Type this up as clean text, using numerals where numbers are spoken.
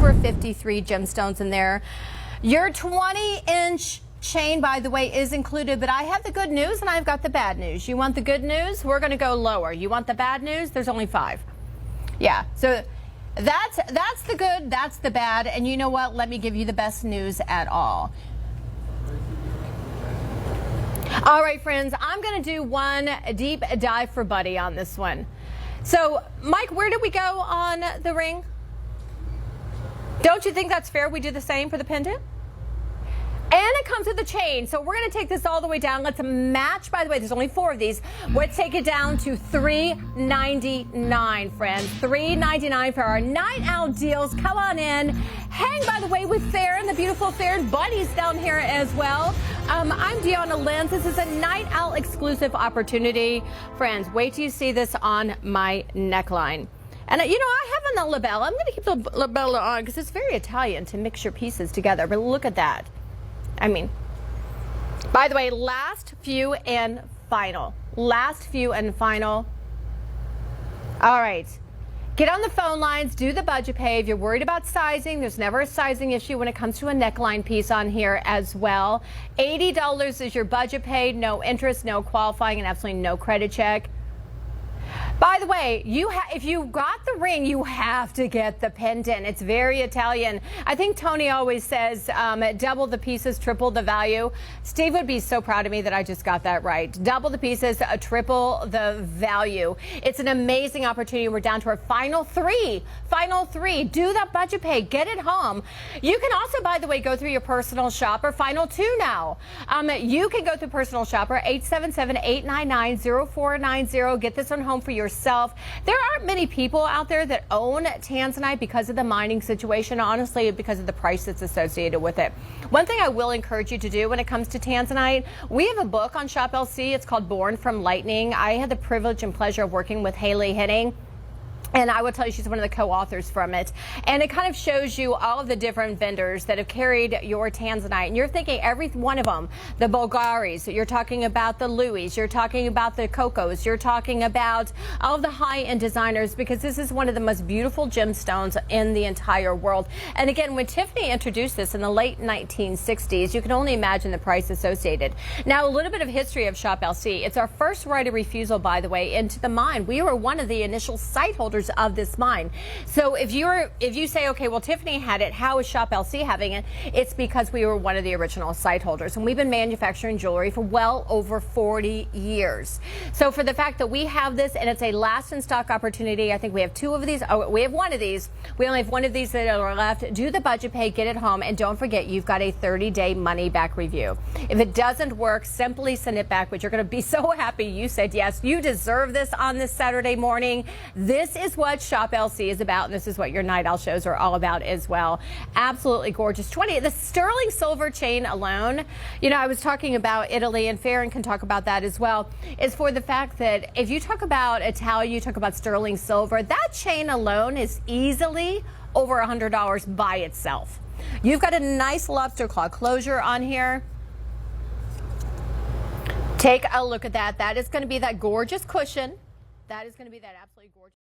over 53 gemstones in there. Your 20-inch chain, by the way, is included, but I have the good news and I've got the bad news. You want the good news? We're going to go lower. You want the bad news? There's only 5. Yeah, so that's the good, that's the bad, and you know what? Let me give you the best news at all. All right, friends, I'm going to do one deep dive for Buddy on this one. So, Mike, where did we go on the ring? Don't you think that's fair? We do the same for the pendant? And it comes with a chain. So we're going to take this all the way down. Let's match. By the way, there's only 4 of these. Let's take it down to $399, friends. $399 for our night out deals. Come on in. Hang, by the way, with Farron, the beautiful Farron. Buddy's down here as well. I'm Deanna Lenz. This is a night out exclusive opportunity. Friends, wait till you see this on my neckline. And, you know, I have on the labella. I'm going to keep the labella on because it's very Italian to mix your pieces together. But look at that. I mean, by the way, last few and final. Last few and final. All right. Get on the phone lines. Do the budget pay. If you're worried about sizing, there's never a sizing issue when it comes to a neckline piece on here as well. $80 is your budget pay. No interest, no qualifying, and absolutely no credit check. By the way, if you got the ring, you have to get the pendant. It's very Italian. I think Tony always says double the pieces, triple the value. Steve would be so proud of me that I just got that right. Double the pieces, triple the value. It's an amazing opportunity. We're down to our final 3. Final 3. Do that budget pay. Get it home. You can also, by the way, go through your personal shopper. Final 2 now. You can go through personal shopper, 877-899-0490. Get this one home for yourself. There aren't many people out there that own tanzanite because of the mining situation, honestly, because of the price that's associated with it. One thing I will encourage you to do when it comes to tanzanite, we have a book on Shop LC. It's called Born from Lightning. I had the privilege and pleasure of working with Haley Henning. And I will tell you, she's one of the co-authors from it. And it kind of shows you all of the different vendors that have carried your tanzanite. And you're thinking every one of them, the Bulgaris, you're talking about the Louis, you're talking about the Cocos, you're talking about all of the high-end designers, because this is one of the most beautiful gemstones in the entire world. And again, when Tiffany introduced this in the late 1960s, you can only imagine the price associated. Now, a little bit of history of Shop LC. It's our first right of refusal, by the way, into the mine. We were one of the initial site holders of this mine. So if you say, okay, well, Tiffany had it, how is Shop LC having it? It's because we were one of the original site holders, and we've been manufacturing jewelry for well over 40 years. So for the fact that we have this and it's a last in stock opportunity, I think we have 2 of these. Oh, we have 1 of these. We only have 1 of these that are left. Do the budget pay, get it home, and don't forget you've got a 30-day money back review. If it doesn't work, simply send it back, but you're going to be so happy you said yes. You deserve this on this Saturday morning. This is what Shop LC is about, and this is what your night owl shows are all about as well. Absolutely gorgeous. The sterling silver chain alone, you know, I was talking about Italy, and Farron can talk about that as well, is for the fact that if you talk about Italia, you talk about sterling silver, that chain alone is easily over $100 by itself. You've got a nice lobster claw closure on here. Take a look at that. That is going to be that gorgeous cushion. That is going to be that absolutely gorgeous.